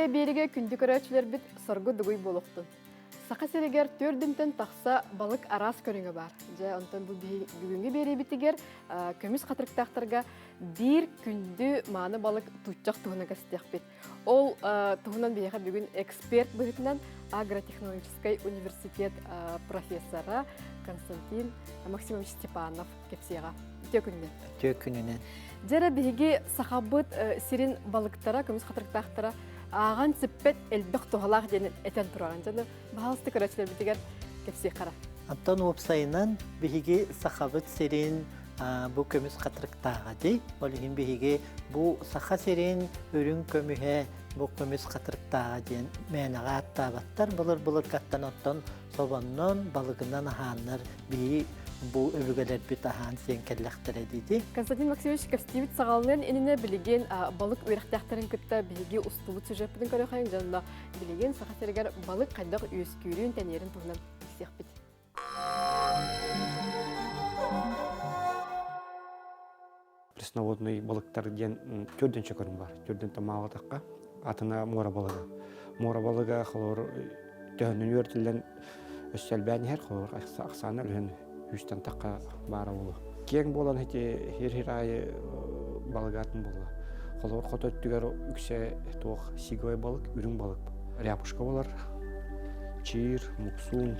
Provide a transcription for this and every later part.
Итте береге күнді көрәчілер біт соргу дугуй болуқтын. Сақа серегер төрдінтен тақса балық арас көріңі бар. Жа онтан бұл бүгінгі бері бітігер көміс қатырықтақтарға бір күнді маны балық тұтчақ тұғына кәстіяқ бет. Ол тұғынан бейеға бүгін эксперт бұғытынан Агротехнологический университет профессора Константин Максимович Степанов кепсеға. Төкүнүнен. Жара бейге сақабыт сирин балықтара, көміс қатырықтақтара аған сіппет әлбіқ тұғалақ денен әтен тұраған жаны бағалысты көрәчілер бітігер кепсе қара. Антон опсайынан бейге сақабыт сирин бұл көміс қатырықтаға дей. Олығын бейге бұл сақа сирин өрін көміге бұл көміс қатырықтаға ден мәніға аттабаттар бұлыр қаттан оттан собаннан балығынан аханлар бей бұл өлігелер бүт ахан сен кәлләқтірі дейді. Константин Максимович кәстебет сағалынан еніне білеген балық үйрақтақтарын күтті бейге ұстылы сюжетпінің көрі қайын жанына білеген сақасергер балық қайдағы үйескүйрін тәнерін тұғынан ексеқ бет. Пресноводный балықтар ден төрден шекөрім бар. Төрден тамағы таққа атына мора балығы. Мора балығы қолыр төхінін өртілден өссәлбән әр қолыр ақсаны өлген үштен таққа бары болу. Кең болан хер айы балығатын болу. Қолыр қот өттігер үксе тоқ сигой балық, үрін балық. Ряпушка болар, чир, муксун,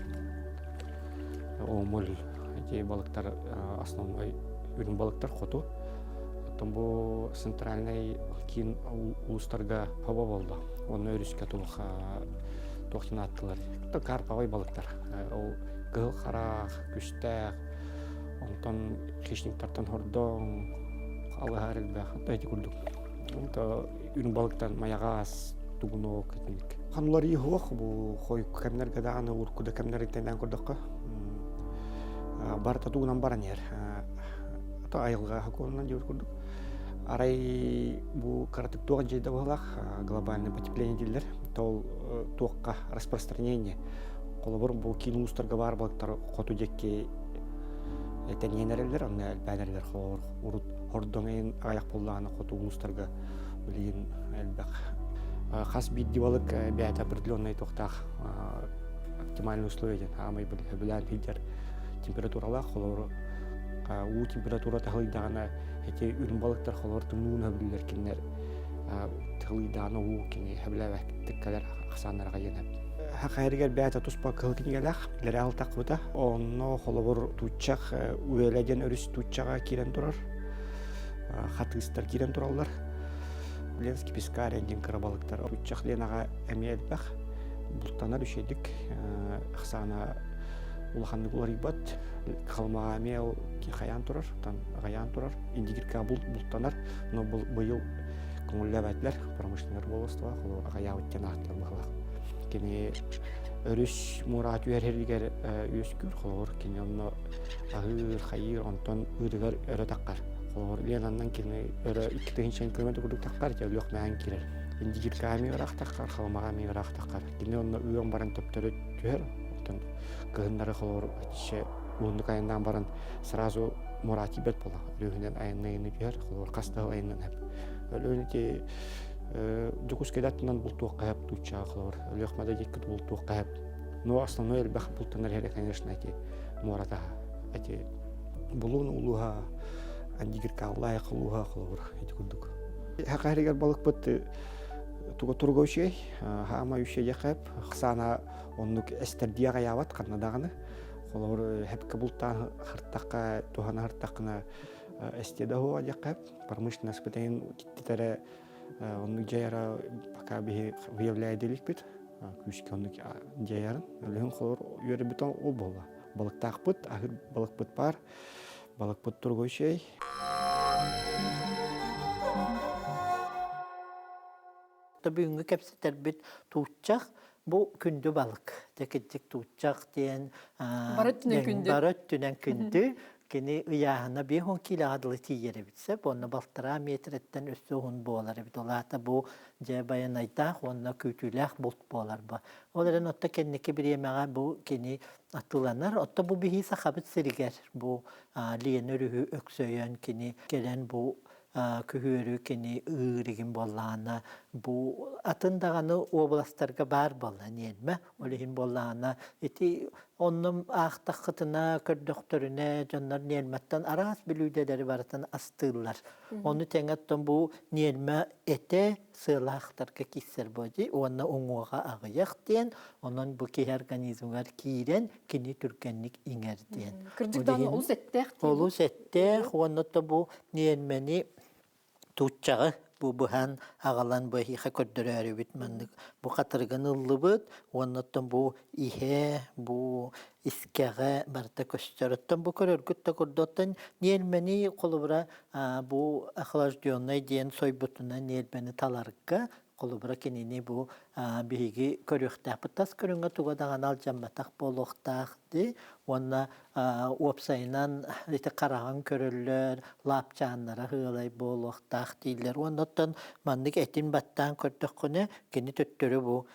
омыл. Балықтар основной үрін балықтар қоту. Бұл центральный кейін ұлыстарға паба болды. Оны өріске тоқтын аттылар. Карпавай балықтар. Ол ғыл қарақ, күштәқ, онтан хищниктартан хордон, алғар әлбәқ. Әйті күрдік. Үрін балықтан маяғас, туғынок. Қанулар ие хоқ, бұл қой кәмінер ғадағаны ұрқыда кәмінер еттенден көрдіққа. Барта туғынан баран ер. Айылға хакуынан жер көрдік. Арай бұл қаратық тоған жейді болақ, глобальный потепление дейлер, тол тоққа распространение. Қолы бір бұл кейін ұлыстарға бар балықтар қоту декке тәненерелер, оны әлбәлерлер хордоңайын аяқ болағаны қоту ұлыстарға білген әлбәқ. Қас бейді балық бәйт определенный тоқтақ оптимальный условия, амай білән пейдер температуралақ, қолы у температура тахлыйдағына әте үрін балықтар қолар тұмуына білілер кенлер тахлыйдағына у кене әбіләвәк тіккалар ақсанларға еніп. Хақайрігер бәйті тұспа қылқынегеләқ, ләрі алтақ бұта. Оны қолабыр тұтчақ, өйләден өріс тұтчаға керен тұрар. Қатығыстар керен тұралар. Ленский пескар әнден кірі балықтар. Тұтчақ ленаға әме әлбәқ. Бұлттанар үшедік. Ақсана улаханды бұлар ибат. Қалмаға әмел қаян тұрар, ғаян тұрар. Индигірка бұлттанар. Но бұйыл көңілі бәділер, промышленер болыстыға, ғая өттен ақтылар бұғылақ. Кені өріс мұрат үйәргер өскүр, қолғыр кені оны ағыр, қайыр, онтан үрігер өрі таққар. Қолғыр ленаннан кені өрі 2-5 км күрдік таққар, жәуліқ мәң керер. Индигірка әме ұрақ таққар, қалмаға әме ұрақ таққар. Кені оны үйен баран төптері түйер, онтан ғығындары қолғыр Уындық айындан баран сразу мұрат ибет бола. Өлігінен айынны бер, қолыр қастығы айыннан әп. Өлігінде жүкіс кедаттынан бұл туыққа әп тұтчаға қолыр. Өліғмада деккіт бұл туыққа әп. Но основной әлбәқ бұлтанар әрі, конечно, мұратаға. Бұлуын ұлуға, андигірка Аллай қылуға қолыр. Хақайрегер балық бұтты туға тұрға үшей, хама үшей яқып, қысана онық әстердияға яват қаннадағыны. Олар хәпкі бұлттан хырттаққа, туғана хырттақына әстеді хуа жақап. Промышленный испытаниен кеттетері онық жайара пока выявляйделік бет. Күшке онық жайарын. Өлігін қолар үйері бұтан ол болы. Балықтақ бұт, ағыр балық бұт бар. Балық бұт тұрғы үшей. Бүгінгі кәпсеттер бүт тұтчақ. Бұл күнді балық. Тәкеттік тұтчақ дейін барыт түнен күнді. Кені ұяғына 5-10 кило адылы тиері бітсе, бұны балтыра метреттен өсті ұғын болар. Олата бұл жай баян айтақ, онына күйтіләқ бұлт болар. Оларын отта кеннеке бір емеға бұл кені атыланар. Отта бұл бігі сақабыт сірігер. Бұл лиен өрігі өксөйен кені келен бұл күхөрі кені ұрығын болағына бу атын даганы областтарга бар болла нелме олихин боллана эти оннум ахтахтына көрдөхтөрүнө жоннор нелматтан арас билүүделери баратан астыылар. Оны теңаттан бу нелме эте сылахтарга киссер боди, онна оңуга агыяк ден, онон бу ки организмгар кирен кини түркенник иңер ден. Кырдыктан олус эттек. Олус эттек, оннотто бу нелмени тутчагы бу бухан агалан бу хиха көрдөрөрү бит мандык. Бу катырган ыллыбыт, оннотто бу ихе, бу искеге барта көстөрөттөн бу көрөргүттө көрдөттөн нелмени колубра бу охлаждённый ден сойбутуна нелмени таларга колубра кинини бу биги көрөктөп тас көрөнгө тугадаган алжамматак болохтакты онна опсайнан эте караган көрөллөр лапчааннара хылай болохтак дийлер оннотон мандык этин баттан көрдөккөнө кини төттөрү бу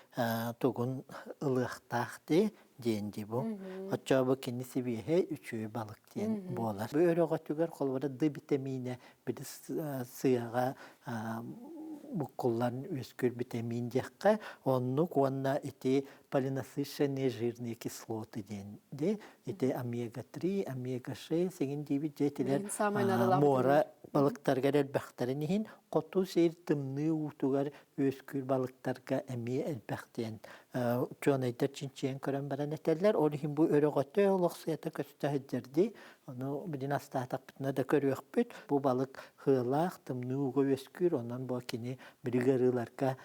тугун ылыктакты денди бу. Очобу кини сибиhe üçü balık diyen bolar. Bu öröğe tüger kolvara D vitamini bir sıyığa bu kulların özgür vitamin diyekka onluk onna eti полинасыщенные жирные кислоты денди. Eti omega-3, omega-6 segin gibi jettiler mora balıktarga elbäkterinihin qotu seyir tımnı utugar özgür balıktarga emi elbäkten. Çoğunayda çinçiyen kören baran eteller. Olihin bu öröğötü oluqsiyata köstahıdırdi. Onu bilin astatak bitna da körüyök büt. Bu balık hığlaq, tımnı uğu özgür. Ondan bu kini biligarılarga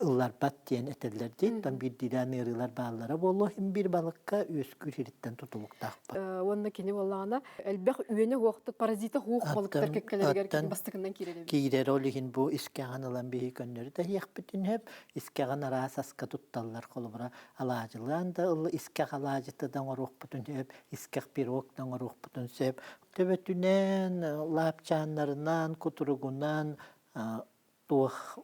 ıllar bat diyen etellerdi. Tam bir dilen ırılar bağlara bolu hem bir balıkka özgür hiritten tutuluktaq ba. Onda kini vallana elbək üyene hoqtu parazita hoq balıklar kekkelerger bastıkından kireli. Kirer olihin bu iskağan alan bir hikönleri de hiyaq bütün hep iskağan aras aska tuttallar kolubra alacılan da ılı iskağ alacıtıdan oruq bütün hep iskağ piroktan oruq bütün sep tebetünen lapçanlarından kuturugundan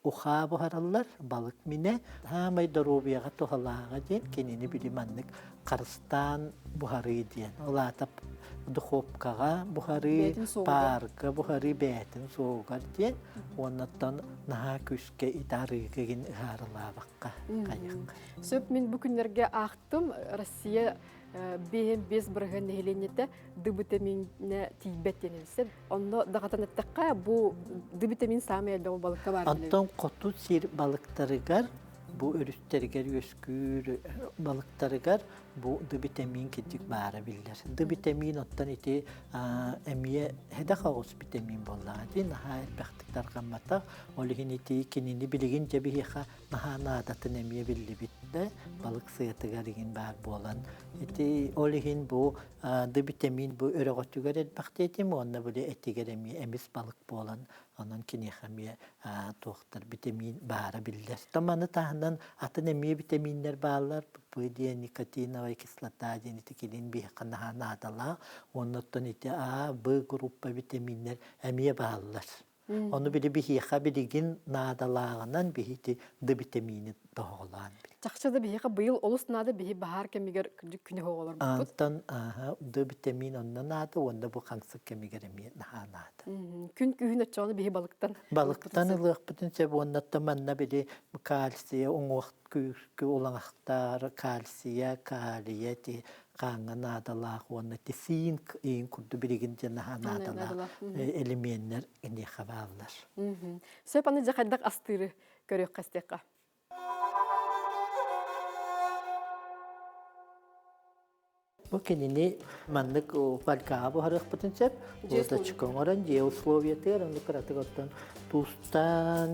uha buharallar balık mine hamay darubiyaga tohalaga diyen kenini bilimanlık Karstan buharı diyen olatap duhopkaga buharı parka buharı betin soğugar diyen onattan naha küske idarıga gin iharıla bakka kayak. Söp min bu günlerge aktım Rusya без бұрған нәйленеті D витаминіне тейбет денелсі. Онда дағатан әттіққа бұл D витамин самы әлбәу балыққа бар білі. Антон қоту сер балықтарыгар, bu örüstlerger özgür balıktarıgar bu D vitamin kedik bara biller. D vitamin ottan iti emiye hedaka os vitamin bolladı. Naha elbəktiktar qammata olihin iti kinini biligin cebihiqa naha nadatın emiye billi bitti. Balık sıyıtıgar igin bar bolan. Iti olihin bu D vitamin bu örögötügar elbəkti mi onna böyle etiger emiye emis balık bolan. Onun kini xamiye toxtar vitamin bara biller. Tamanı tahnan atın emiye vitaminler bağlar. Bu diye nikotina ve kislota diye nitekilin bir kanaha nadala. Ondan iti A, B grupa vitaminler emiye bağlar. Onu bile bir hiqa biligin nadalağından bir hiti D vitamini doğulan. Çaqçada bir hiqa bıyıl olus nada bir bahar kemiger küne hoğalar bu. Antan D vitamin ondan nada onda bu kansak kemiger emiye naha nada. Gün kühün açığını bir balıktan. Balıktan ılıq bütün sebebi ondan tamanna bile kalsiye, kü olanaktar, kalsiye, kaliyeti, kanga nadalaq, onda tisin in kurdu biligince naha nadalaq elementler ini xaballar. Söp anı jaqadaq astırı görüyor qasteqa. Bu kendini manlık o falka bu harık potensiyel. Orada çıkan oran diye условия onu kıratıktan tuzdan,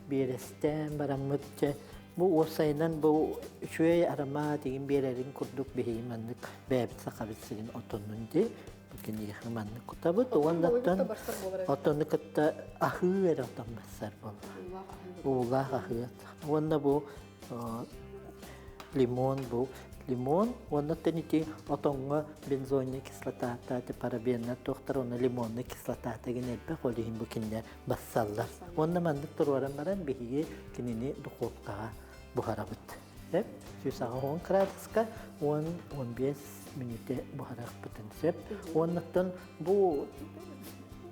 biresten, baramıtça. Bu osayından bu şöyle arama diyeyim bir yerin kurduk bir manlık bebek sakabetsin otonun diye. Bu kendini manlık kutabı. Ondan otonu katta ahı ver oton basar bu. Allah ahı. Onda bu limon bu. Limon, onda teniti otonga benzoyne kislotata te parabena doktor ona limonne kislotata genelpe kolihim bu kinde bassallar. Onda mandık turvaran baran bihiye kinini duhopka buharabıt. Hep şu sağa 10 gradska 10-15 minute buharabıtın sep. Ondan bu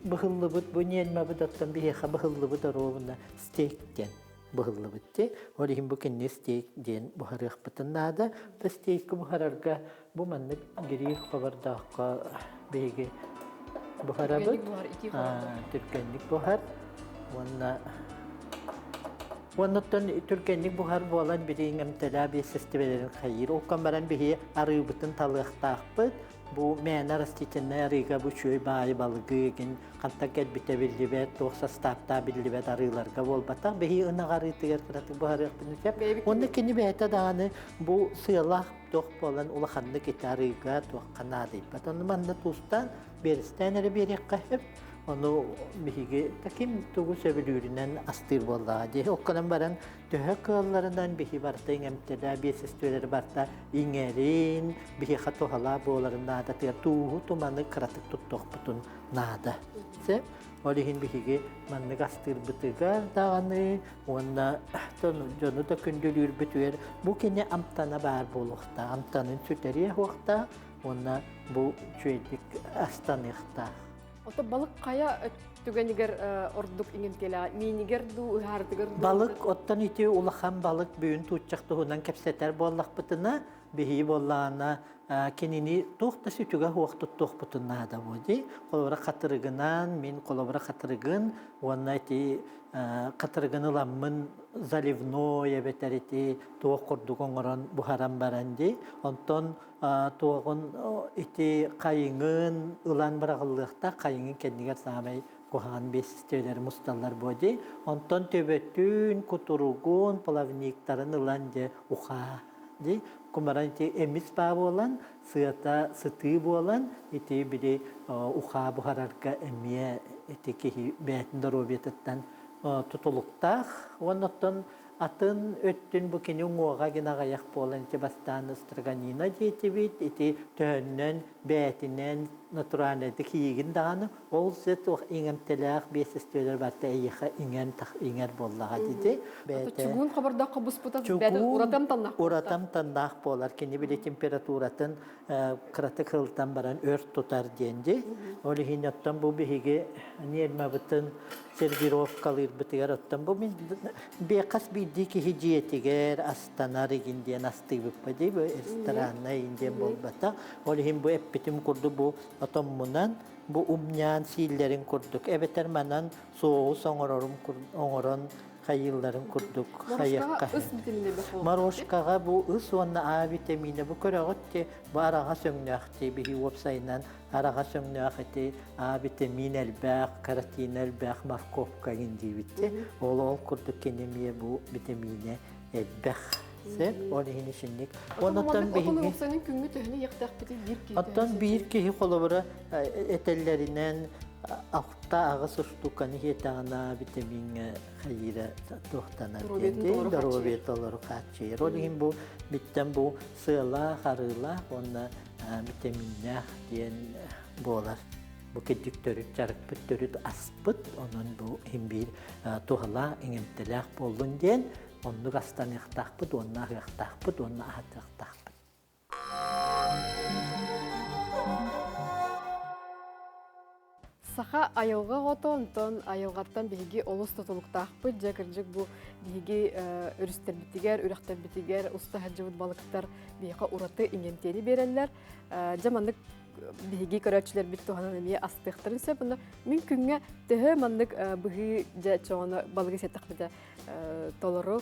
bıhıllıbıt bu niyelme bıdattan bihiye bıhıllıbıt arobunda steakten. быһыллы битти. Олихин бу кинне стейк ден бухарык бытыннада. Та стейк бухарарга бу манны гирир хабардакка беге бухарабыт. Түркенник бухар. Оннотон түркенник бухар болан бирин эмтелаби системелерин хайыр. Оккан баран бихи арыбытын талыктакпыт. Bu mena rastitine riga bu çöy bayi balıgın kantak gel bite billibet tohsa stapta billibet arılarga bol batak behi ına garıtıgar kıratı bu harık binecek. Onu kini behete dağını bu sıyalak toh bolan ulakhanlık iti arıga toh kanadayıp. Onu manda tuzdan beristen eri berek kahep. Onu bihige takim tuğu sebilürünen astır bolladı. Okkalan baran tühe kığallarından bihi barta ingemteda besistüleri barta ingerin bihi xatu hala boğlarında da tuğu tumanı kıratık tuttuq butun nada. Se olihin bihige manlık astır bıtıgar dağını ona jonu da kündülür bütüyer. Bu kene amtana bar boluqta amtanın süteriye hoqta ona bu çöydik astanıqta. Ota balık kaya tügeniger orduk ingentela miniger du hartiger du. Balık ottan iti ulakhan balık büyün tutacak tuğunan kepseter bollak bıtına bihi bollağına kenini tuğda sütüge huaq tuttuq bıtına da bodi. Kolobra katırgınan min kolobra katırgın ona iti katırgını lamın zalivnoya beter iti tuğ kurduk onuran buharan barandi. Onton tuğun iti kayıngın ulan bırakıllıqta kayıngın kendiger samay kuhan besisteyleri mustallar bodi. Onton töbetün kuturugun palavniktarın ulanca uha. Kumaran iti emis bağı olan, sığata sıtığı olan iti biri uha buhararka emiye iti kehi beyatında robiyetattan tutuluqtaq. Onotton atın öttün bu kini uğağa gina gayak bolan iti bastan ıstırganina jetibit iti töhönnen beyatinnen naturalnedik yigin dağını ol zet o ingemtelaq besisteyler batta eyyiqa inger bollağa dedi. Çugun qabarda qabus buta beyat uratam tannaq. Uratam tannaq bolar kini bile temperaturatın kıratı kıltan baran ört tutar dendi. Olihin yattan bu bihige niyelme bıtın servirovkalir bitigar attan bu beqas bildi ki hiciyetiger astana regindiyen astığı bıpadi bu restorana indiyen bolbata. Olihin bu eppitim kurdu bu atommunan bu umyan sillerin kurduk. Evet ermanan soğuz oğoron hayılların kurduk. Maroşkağa bu ıs ona A vitamini bu körağıttı. Bu arağa söngnağıttı. Bihi websaynan arağa söngnağıttı. A vitamini elbağ, karatin elbağ, markovka indi bitti. Ol kurduk kenemiye bu vitamini elbağ. Olihin işinlik. Ondan bihi senin küngü töhni yaqtaq biti bir ki. Ondan bir ki kolabora etellerinden Ahta ağız uçtukanı yetağına vitamin hayıra tohtanar kendi darobet olarak kaçıyor. Olihin bu bitten bu sığla harıla ona vitaminler diyen bolar. Bu kedik törüt çarık bit törüt aspıt onun bu hem bir tohla ingemtelak bolun diyen onu gastan yaqtaqpıt ona yaqtaqpıt ona ahtaqtaqpıt. Saha ayolga gotonton ayolgattan bihi olus tutuluqtaqpı jakırjık bu bihi örüster bitiger ürekter bitiger usta hajjıbıt balıktar bihi uratı ingenteli bereller jamanlık bihi köröçler bit tohanan emiye astıqtırın söp bunda mümkünge töhö manlık bihi çoğunu balığı setaqbıda toloru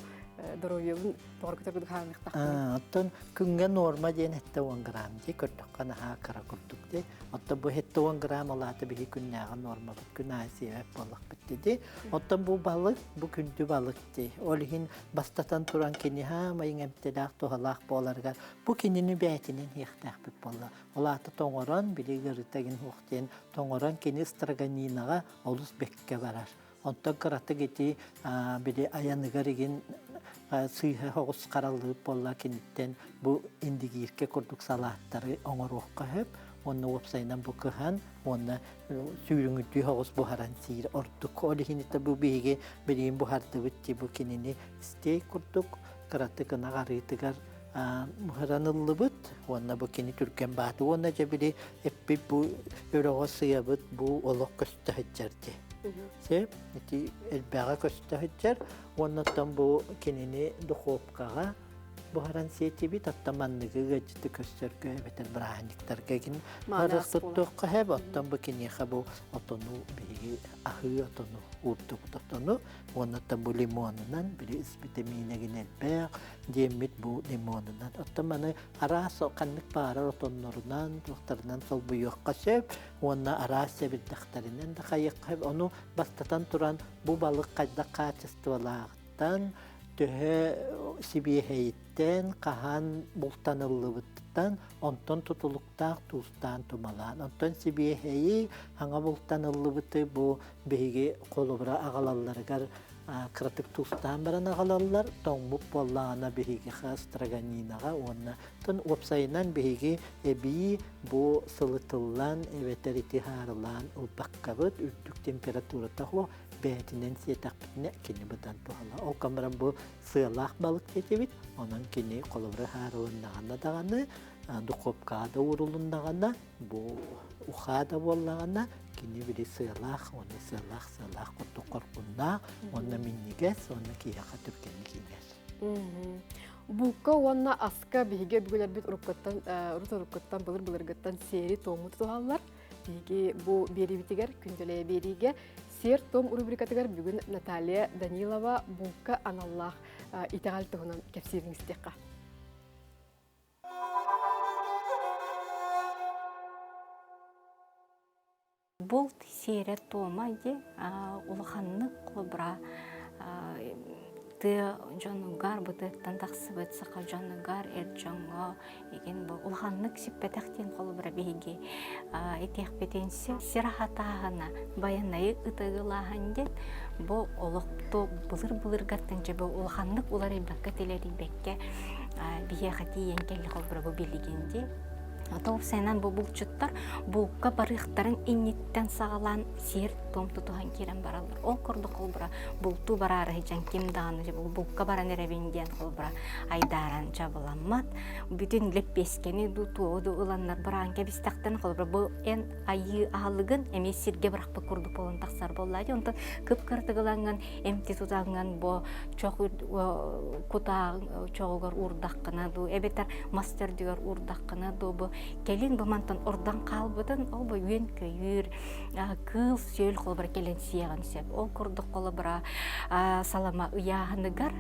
Doroyevun torkutagud hanıqtaqpı. Attan künge norma diyen hette 10 gram diye körtüqqana ha kara kurduk diye. Atta bu hette 10 gram alatı bihi künnağa norma bit künnağı sebep balık bitti diye. Attan bu balık bu kündü balık diye. Olihin bastatan turan kini ha mayın emtelaq tohalaq bolargar. Bu kinini beytinin yıqtaq bit bolla. Alatı toңoran bili gırıtagin huqtiyen toңoran kini istraganinağa olus bekke barar. Ondan kıratı geti bili ayanıgarigin sıyha hoğuz qarallıp bolla kinitten bu indigirke kurduk salatları oңoruqqa hep onu websaydan bu kıhan onu sürüngütü hoğuz buharan sir orduk olihin ita bu bihige bilin buhardı bitti bu kinini istey kurduk kıratı kına garıtıgar buharanıllı bit onu bu kini Türken batı onu jabili eppi bu öroğu sıyabıt bu oluk köstü heccerdi. Сеп, ити элбәгә көстәһәҗәр, оннан бу кинене духовкага Buharan seti bit attamanlığı gacıtı köstürgü beter brahaniktarga gin arıq tuttuqqa hep attan bu kiniha bu atonu bir ahı atonu urdu atonu ondan bu limonundan bir vitamine ginelbek diyemit bu limonundan attamana arasa kanlık para atonlarından doktorundan sol bu yoqqa sep ondan arasa bir doktorinden da kayık hep onu bastatan turan bu balık qayda qaçıstıvalaqtan töhe sibiheyitten kahan bultanıllıbıttan onton tutulukta tuzdan tumalan onton sibiheyi hanga bultanıllıbıtı bu begi kolubra ağalallargar kırtık tuzdan baran ağalallar tonmup bollağına begi xastraganinaga onna ton opsayınan begi ebi bu sılıtıllan eveteriti harılan ulbakkabıt üddük temperatura tahlo Betinden siyetakpitine kini badan tuhala. O kameran bu sığlaq balık tetebit, onun kini kolubra harılındağına dağını, dukopkada urulundağına, bu uxada bollağına, kini biri sığlaq, onu sığlaq, kutu korkunna, onu minniges, onu kiyaka türkeni kiyges. Buka onna aska bihige bugüler bit urukattan bılır seri tomu tuhallar. Bihige bu beri bitiger, kündöleye berige, Сер том рубрикатыгар бүгін Наталья Данилова Булка аналлах итағал тұғынан кәпсеріңіздеққа. Бұл сере тома де улаханны құлыбыра ты жонугар бұты тандақсы бұт сақал жонугар жоңға еген бұл улаханны ксіппетақтен құлыбыра бейге етеқ бетенсе сирахатағына баянайы ұтығылаған дед бұл олықты бұлыр-бұлырғаттың жабы улаханнық олар ебаққа телері бәкке бейе қати енкелі құлыбыра бұл белігенде Атау сайнан бұл бұлчыттар бұлқа барықтарын иннеттен сағалан сер том тұтуған керен баралар. Ол көрді қолбыра бұлту барары жан кемдағаны бұлқа баран әрәбенден қолбыра айдаран жабыламат. Бүтін леппескені туоды ұланлар баран кәбістақтан қолбыра бұл ән айы ағылығын әме серге бірақпы көрді болын тақсар болады. Онтан көп кіртігіланған әмте тұтағынан бұл чоғығар ұрдаққына әбетер мастердігер ұрдаққына Келин бамантан ордан қалбыдын, ол бұл үйен көйір, кыл сөл қолбыра келен сияған сеп. Ол күрді қолбыра салама ұяғыныгар,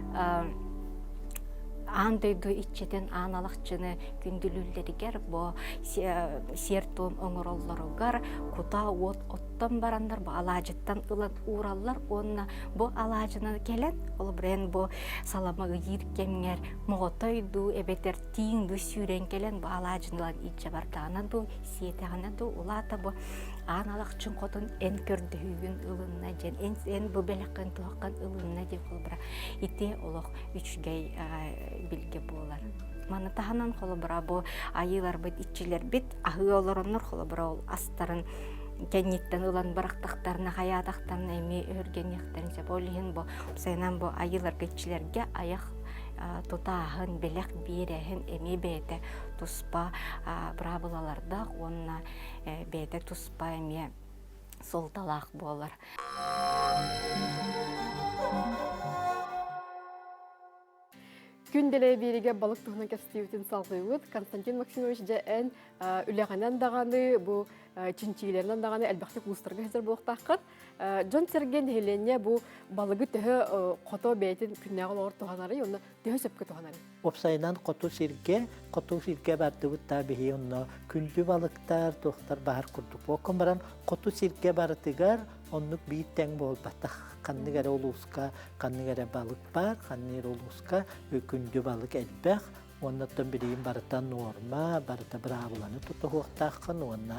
андайды итчетен аналақчыны күнділілдерігер, бұл сертон оңыролларығар, құта оттан барандар, бұл алажыттан ұлан ураллар, онына бұл алажына келен, ол бірен бұл салама ұйыр кемгер, мұғытайды, әбетер тиіңді сүйрен келен, бұл алажынылан итче бардағына ду, сиетеғана ду, ұлата бұл аналақчын қотын ән көрді үйін ұлынна жен, ән бұл бәліқін туаққан ұлынна жен қолбыра. Ите олық үшгей білге болар. Маны тағанан қолыбыра бұл айылар бұд, итчілер бит, ағы оларыныр қолыбыра ол астарын кәнеттен ұлан барақтақтарына, қаядақтарына әме өрген ектерін сеп. Олығын бұл, сайынан бұл айылар кетчілерге аяқ тұтағын, белек берәхін әме бәйті тұспа брабылаларда, онына бәйті тұспа әме солталақ болар. Күнделе береге балық тұғынан кәпстеуітін салғыуыд. Константин Максимович жәән үләғанан дағаны, бұл чинчигилеринен даганы әлбәхте кустырга хәзер булыктаккат. Джон Серген хеленне бу балыгы төһө кото бәйтен күннәгә лор туганары, онда төһө сөпкә туганары. Опсайнан кото сирге барды бутта бихи онда күндү балыктар тохтар бар курдук. Окомбаран кото сирге бардыгар оннук биттен болбата. Канныгара улуска, канныгара балык бар, канныр улуска күндү балык әлбәх. Ondan biriyim barıtan norma, barıta bravolanı tutuğuqtaqın, onna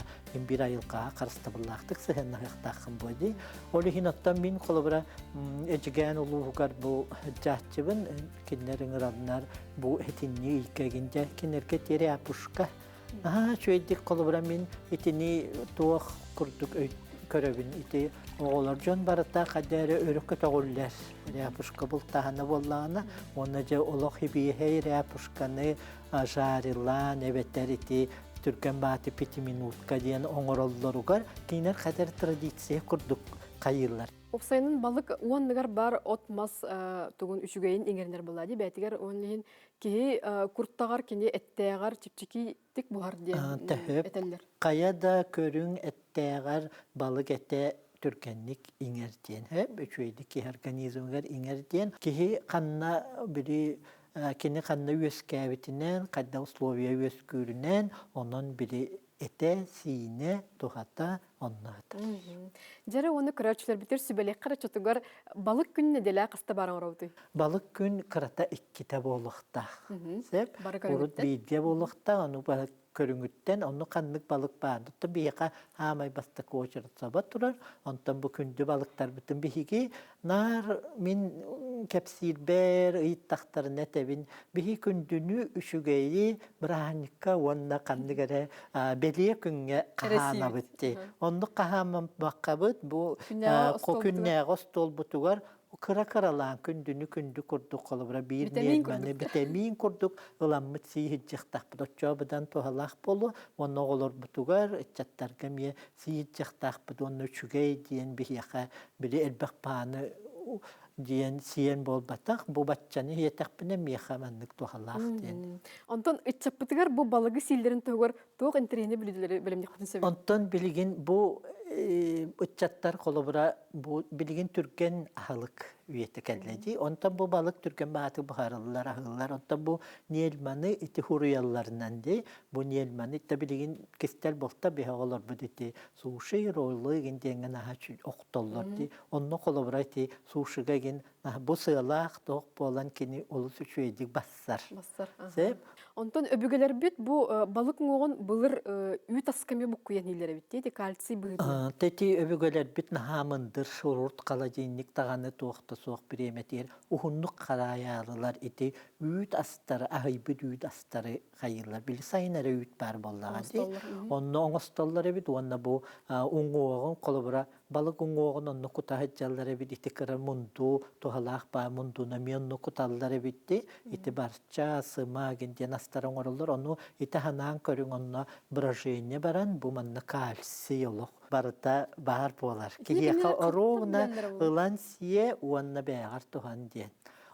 bir ayılqa qarıstabıllaqtık, sıhınna hıqtaqın boydi. Olu hinattan min kolubra ecigen uluğuqar bu cahçıbın, kinlerin ıranlar bu etinni ilkegince, kinlerke teri apuşka. Şöydik kolubra min etini tuğuq kurduk köröbün iti oğularcan barıta kaderi örükü toğullar. Repuşka bultağını bollağına, onaca oluq hibihey repuşkanı jarılan, evetler iti Türkan batı piti minutka diyen oңorollar ugar, kiner kadar tradisiya kurduk. кайыллар. Опсайнын балык уонныгар бар отмас тугун үчүгейин иңернер булады. Бәтигер онлин ки курттагар кини эттеягар чипчики тик бухар диен этеллер. Каяда көрүң эттеягар балык эте түркенник иңерден. Үчөйди ки организмгар иңерден. Ки канна бири кини канна үескәбитинен, кадда условия үескүрүнен, онон бири эте сине тухата оннаты. Жары оны көрәчләр битер сүбәлек карачотугар балык күнне делә кыста баран орауты. Балык күн кырата 2 болукта. Сеп, урут бийде болукта, аны балык көрүңүттен, аны каннык балык барды. Бияка хамай баста кочыртсаба турар. Онтан бу күндү балыктар бүтүн бихиги нар мин кепсилбер ыйттактарын этебин бихи күндүнү үшүгейи браанникка онна канныгара белие күнгө каханабытты. Онны кахаман баккабыт бу күннәгө стол бутугар кыра-кыралаан күндүнү күндү курдук колубра бир нерманы витамин курдук ыламмыт сиихиджихтахпыт оччообудан тухалах болу онно олор бутугар иччаттарга мие сиихиджихтахпыт онно үчүгей диен бихияка бири элбек пааны диен сиен болбатах бу батчаны хиетахпыне миехаманнык тухалах диен. Онтон иччаппытыгар бу балыгы силдерин тугар тук интерени билилери билемдик бүтүн. Онтон билигин бу ыччаттар колобура бу билигин түрген ахылык үйеті кәлләди. Онтан бу балык түрген бааты бұхарылылар, ахылылар. Онтан бу ниелманы ити хуруялларынан де, бу ниелманы ити билигин кестел болта беха олар бұд ити суши ройлы ген денген аха оқтоллар де. Онны колобура ити сушига ген бу сыйлақ тоқ болан кені олыс үчуедік бассар. Онтан өбүгелер бит бу балык моғын былыр үйт аскаме букуян илері бит дейді, кальций бұғыды. Тети өбүгелер бит нахамындыр, шурурт қаладейінник тағаны тоқты соқ биреметер, ухуннук қараялылар ити үйт астары, ахайбыд үйт астары қайылар. Били сайынары үйт бар боллаған дей. Онны оңыстоллары бит, онна бу уңуағын қолыбыра балык уңуағын онны кутахаджалары бит ити кыра мунду, тухалақ ба мундуна мионну куталлары битти, ити барча, сыма, генден астарын орылыр, онну ити ханан көрің онна брожение баран, бу манна кальций олық. Барыта бар болар. Киеха оруна ылан сие уанна бәғар тухан ден.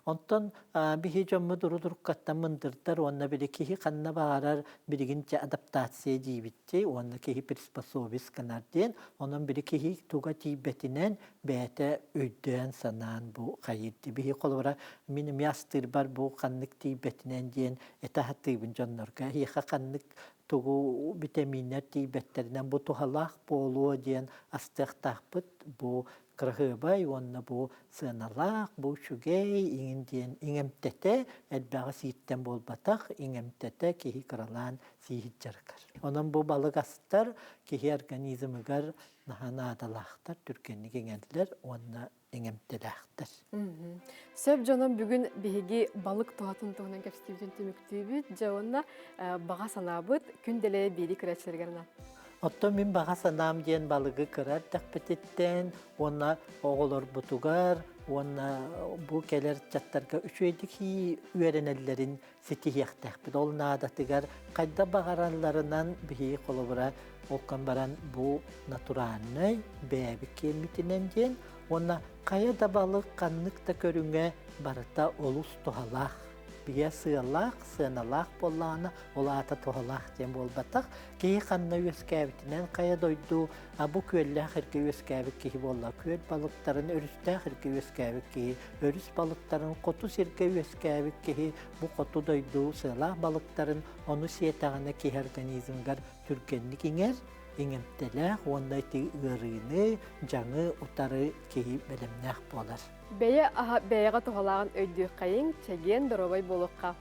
Онтон бихи жомму дуру-дуруккатта мындырдар, уанна били кихи қанна бағарар билигинче адаптация дейбитти, уанна кихи приспособис канар ден, онон били кихи туга тейбетинен бәйті өйден санан бу қайырды. Бихи қолуыра миним ястыр бар бу қаннык тейбетинен ден этахаттыйбын жоннорга. Хиха қаннык тугу витаминер тейбеттеринен бу тухалақ болуы ден астықтақпыт бу кыргыбай онна бу сыналак бу шугей иңинден иңемтете элбага сииттен болбатак иңемтете кихи кыралан сиихиджаркар. Онон бу балык астар кихи организмыгар наханадалахтар түркенник иңерлер онна иңемтелахтар. Сөп жонон бүгүн биһиги балык туатын тугунан кепстибитин түмүктүүбүт жаонна бага санабыт күнделе бери кирәчлергәрнә. Отто мен баға санам ден балығы кырар тәқпететтен, оны оғылыр бұтугар, оны бұл келер чаттарға үшөйдік үйеренелерін сетихияқ тәқпет. Ол надатыгар қайда бағаранларынан бігі қолыбыра олқан баран бұл натуральный бәбі кемітінен ден, оны қайда балық қаннықта көріңе барыта олус тұхалақ. Бия сыйлақ, сыналақ болланы, олата тоғалақ ден болбатақ. Кейі қанна өскәбітінен қая дойду, бұ көлі ақырғы өскәбіт кейі болла. Көл балықтарын өрісті ақырғы өскәбіт кейі, өріс балықтарын қоту серге өскәбіт кейі, бұ қоту дойду сыйлақ балықтарын, оны сиетағына кейі организмгар түргенlik иңер, иңемтеләқ, онда еті ғырыны, жаңы ұтары кейі бәлемнәқ болар. Бәйе бәйеға туғалаған өйді қайын чәген дұрабай болуққа.